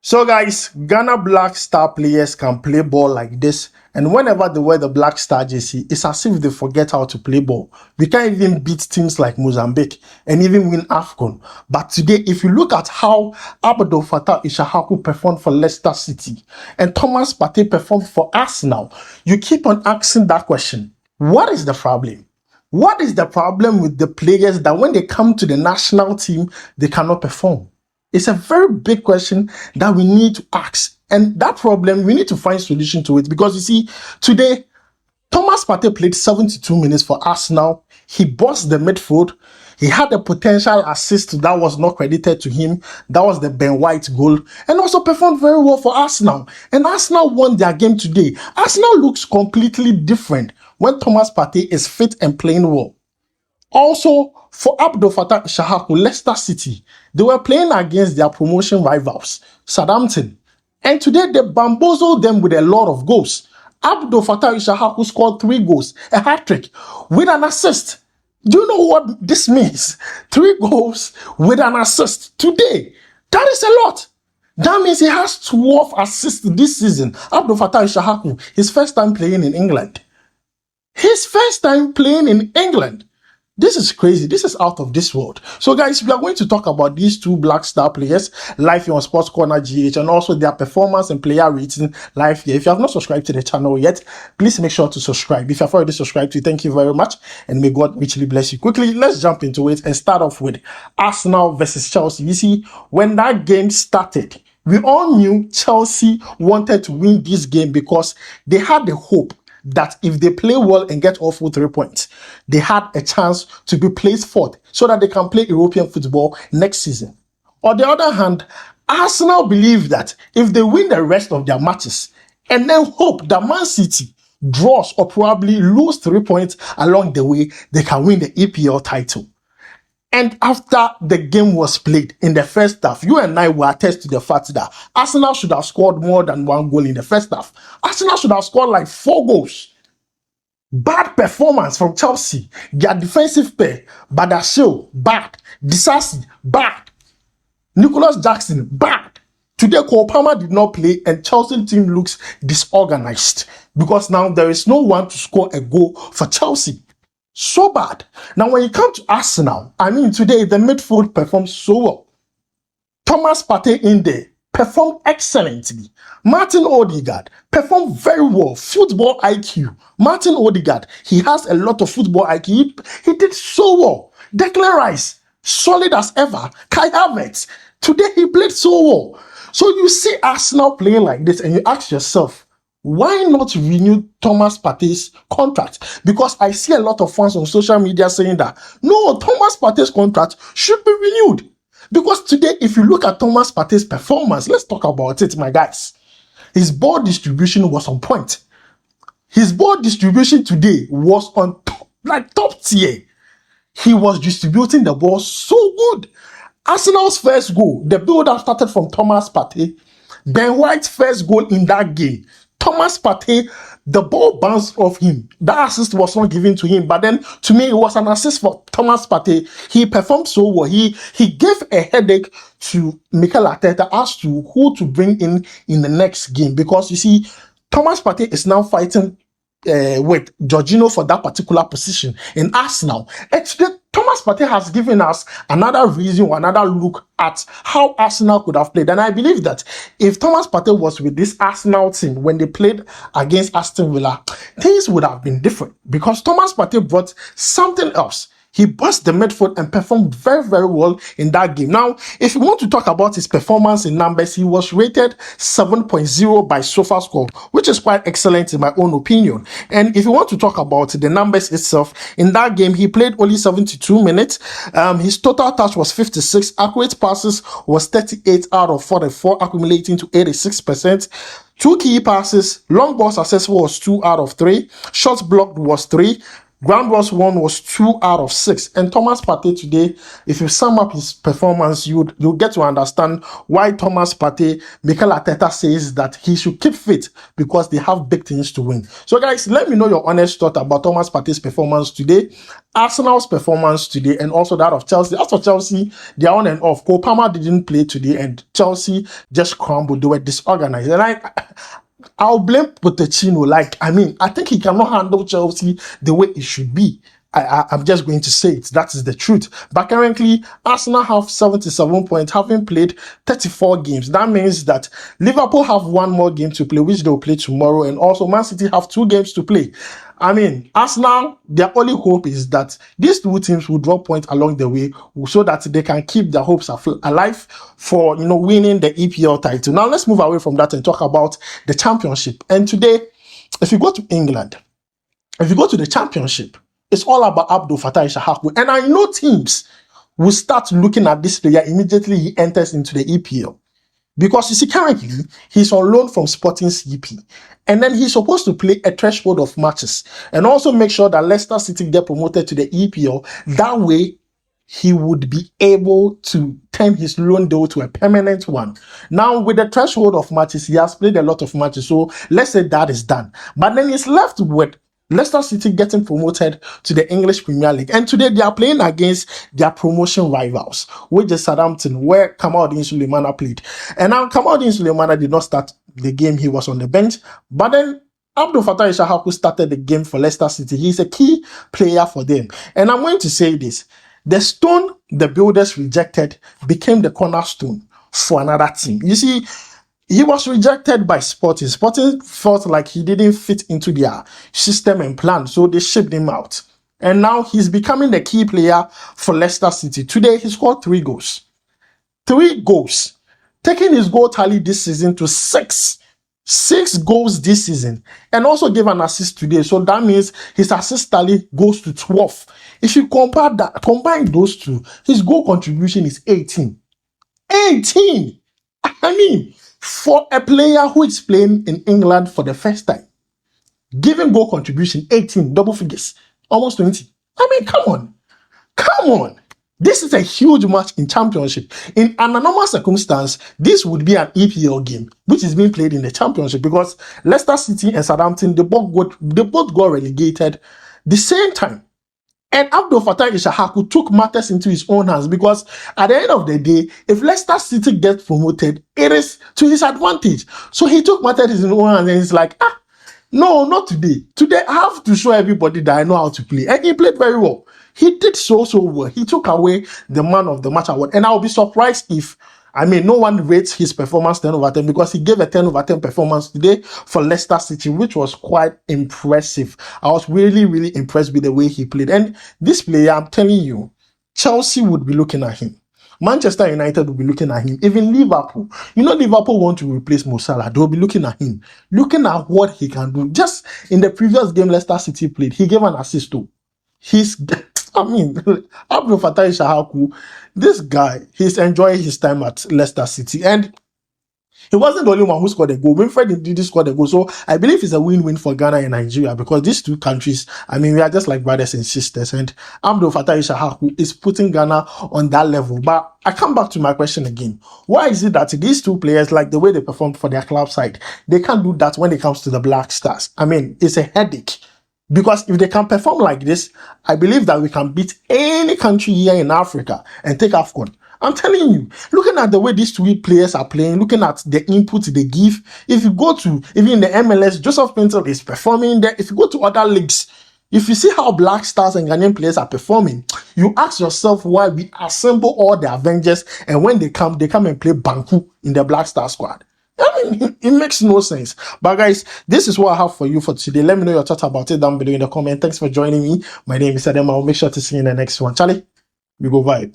So guys, Ghana Black Star players can play ball like this, and whenever they wear the Black Star jersey, it's as if they forget how to play ball. We can't even beat teams like Mozambique and even win AFCON. But today, if you look at how Abdul Fatawu Issahaku performed for Leicester City and Thomas Partey performed for Arsenal, you keep on asking that question. What is the problem? What is the problem with the players that when they come to the national team, they cannot perform? It's a very big question that we need to ask. And that problem, we need to find solution to it. Because you see, today, Thomas Partey played 72 minutes for Arsenal. He bossed the midfield. He had a potential assist that was not credited to him. That was the Ben White goal. And also performed very well for Arsenal. And Arsenal won their game today. Arsenal looks completely different when Thomas Partey is fit and playing well. Also, for Abdul Fatawu Issahaku, Leicester City, they were playing against their promotion rivals, Southampton. And today, they bamboozled them with a lot of goals. Abdul Fatawu Issahaku scored 3 goals, a hat-trick, with an assist. Do you know what this means? 3 goals with an assist today. That is a lot. That means he has 12 assists this season. Abdul Fatawu Issahaku, his first time playing in England. His first time playing in England. This is crazy. This is out of this world. So guys, we are going to talk about these 2 Black Star players live here on Sports Corner GH and also their performance and player rating live here. If you have not subscribed to the channel yet, please make sure to subscribe. If you have already subscribed to it, thank you very much and may God richly bless you. Quickly, let's jump into it and start off with Arsenal versus Chelsea. You see, when that game started, we all knew Chelsea wanted to win this game because they had the hope that if they play well and get all full 3 points, they had a chance to be placed 4th so that they can play European football next season. On the other hand, Arsenal believe that if they win the rest of their matches and then hope that Man City draws or probably lose 3 points along the way, they can win the EPL title. And after the game was played in the first half, you and I will attest to the fact that Arsenal should have scored more than 1 goal in the first half. Arsenal should have scored like 4 goals. Bad performance from Chelsea. Their defensive pair, Badashil, bad. Disasi, bad. Nicholas Jackson, bad. Today, Cole Palmer did not play and Chelsea team looks disorganized because now there is no one to score a goal for Chelsea. So bad. Now, when you come to Arsenal, I mean, today the midfield performed so well. Thomas Partey in there performed excellently. Martin Odegaard performed very well. Football IQ. Martin Odegaard, he has a lot of football IQ. He did so well. Declan Rice, solid as ever. Kai Havertz, today he played so well. So you see Arsenal playing like this and you ask yourself, why not renew Thomas Partey's contract? Because I see a lot of fans on social media saying that, no, Thomas Partey's contract should be renewed. Because today, if you look at Thomas Partey's performance, let's talk about it, my guys. His ball distribution was on point. His ball distribution today was on top, like top tier. He was distributing the ball so good. Arsenal's first goal, the build-up started from Thomas Partey. Ben White's first goal in that game, Thomas Partey, the ball bounced off him. That assist was not given to him, but then to me, it was an assist for Thomas Partey. He performed so well. He gave a headache to Mikel Arteta as to who to bring in the next game. Because you see, Thomas Partey is now fighting with Jorginho for that particular position in Arsenal. Actually, Thomas Partey has given us another reason or another look at how Arsenal could have played. And I believe that if Thomas Partey was with this Arsenal team when they played against Aston Villa, things would have been different because Thomas Partey brought something else. He bossed the midfield and performed very, very well in that game. Now, if you want to talk about his performance in numbers, he was rated 7.0 by SofaScore, which is quite excellent in my own opinion. And if you want to talk about the numbers itself, in that game, he played only 72 minutes. His total touch was 56. Accurate passes was 38 out of 44, accumulating to 86%. 2 key passes, long ball successful was 2 out of 3. Shots blocked was 3. Ground balls won was 2 out of 6. And Thomas Partey today, if you sum up his performance, you'll get to understand why Thomas Partey, Mikel Arteta says that he should keep fit because they have big things to win. So guys, let me know your honest thought about Thomas Partey's performance today, Arsenal's performance today, and also that of Chelsea. As for Chelsea, they are on and off. Cole Palmer didn't play today, and Chelsea just crumbled. They were disorganized. And I'll blame Pochettino. I think he cannot handle Chelsea the way it should be. I'm just going to say it. That is the truth. But currently, Arsenal have 77 points, having played 34 games. That means that Liverpool have one more game to play, which they'll play tomorrow. And also, Man City have 2 games to play. Arsenal, their only hope is that these 2 teams will drop points along the way so that they can keep their hopes alive for, winning the EPL title. Now, let's move away from that and talk about the championship. And today, if you go to England, if you go to the championship, it's all about Abdul Fatawu Issahaku. And I know teams will start looking at this player immediately he enters into the EPL. Because you see, currently, he's on loan from Sporting CP. And then he's supposed to play a threshold of matches. And also make sure that Leicester City get promoted to the EPL. That way, he would be able to turn his loan deal to a permanent one. Now, with the threshold of matches, he has played a lot of matches. So, let's say that is done. But then he's left with Leicester City getting promoted to the English Premier League. And today they are playing against their promotion rivals, which is Southampton, where Kamaldeen Sulemana played. And now Kamaldeen Sulemana did not start the game. He was on the bench. But then Abdul Fatawu Issahaku started the game for Leicester City. He's a key player for them. And I'm going to say this. The stone the builders rejected became the cornerstone for another team. You see, he was rejected by Sporting. Sporting felt like he didn't fit into their system and plan, so they shipped him out. And now he's becoming the key player for Leicester City. Today, he scored 3 goals. 3 goals. Taking his goal tally this season to 6. 6 goals this season. And also gave an assist today. So that means his assist tally goes to 12. If you combine those two, his goal contribution is 18. 18! For a player who is playing in England for the first time, giving goal contribution 18, double figures, almost 20. Come on. This is a huge match in championship. In an normal circumstance, this would be an EPL game, which is being played in the championship because Leicester City and Southampton, they both got relegated the same time. And Abdul Fatawu Issahaku took matters into his own hands because at the end of the day, if Leicester City gets promoted, it is to his advantage. So he took matters in his own hands and he's like, no, not today. Today I have to show everybody that I know how to play. And he played very well. He did so well. He took away the man of the match award. And I'll be surprised if no one rates his performance 10 over 10 because he gave a 10 over 10 performance today for Leicester City, which was quite impressive. I was really, really impressed with the way he played. And this player, I'm telling you, Chelsea would be looking at him. Manchester United will be looking at him. Even Liverpool. Liverpool want to replace Mo Salah. They'll be looking at him. Looking at what he can do. Just in the previous game Leicester City played, he gave an assist too. Abdul Fatawu Issahaku, this guy, he's enjoying his time at Leicester City. And he wasn't the only one who scored a goal. Midfield did score the goal. So I believe it's a win-win for Ghana and Nigeria because these 2 countries, we are just like brothers and sisters. And Abdul Fatawu Issahaku is putting Ghana on that level. But I come back to my question again. Why is it that these 2 players, like the way they performed for their club side, they can't do that when it comes to the Black Stars? It's a headache. Because if they can perform like this, I believe that we can beat any country here in Africa and take AFCON. I'm telling you, looking at the way these 2 players are playing, looking at the input they give, if you go to, even in the MLS, Joseph Pintel is performing there. If you go to other leagues, if you see how Black Stars and Ghanaian players are performing, you ask yourself why we assemble all the Avengers and when they come and play Banku in the Black Star squad. It makes no sense. But guys, this is what I have for you for today. Let me know your thoughts about it down below in the comment. Thanks for joining me. My name is Adam. I'll make sure to see you in the next one. Charlie, we go vibe.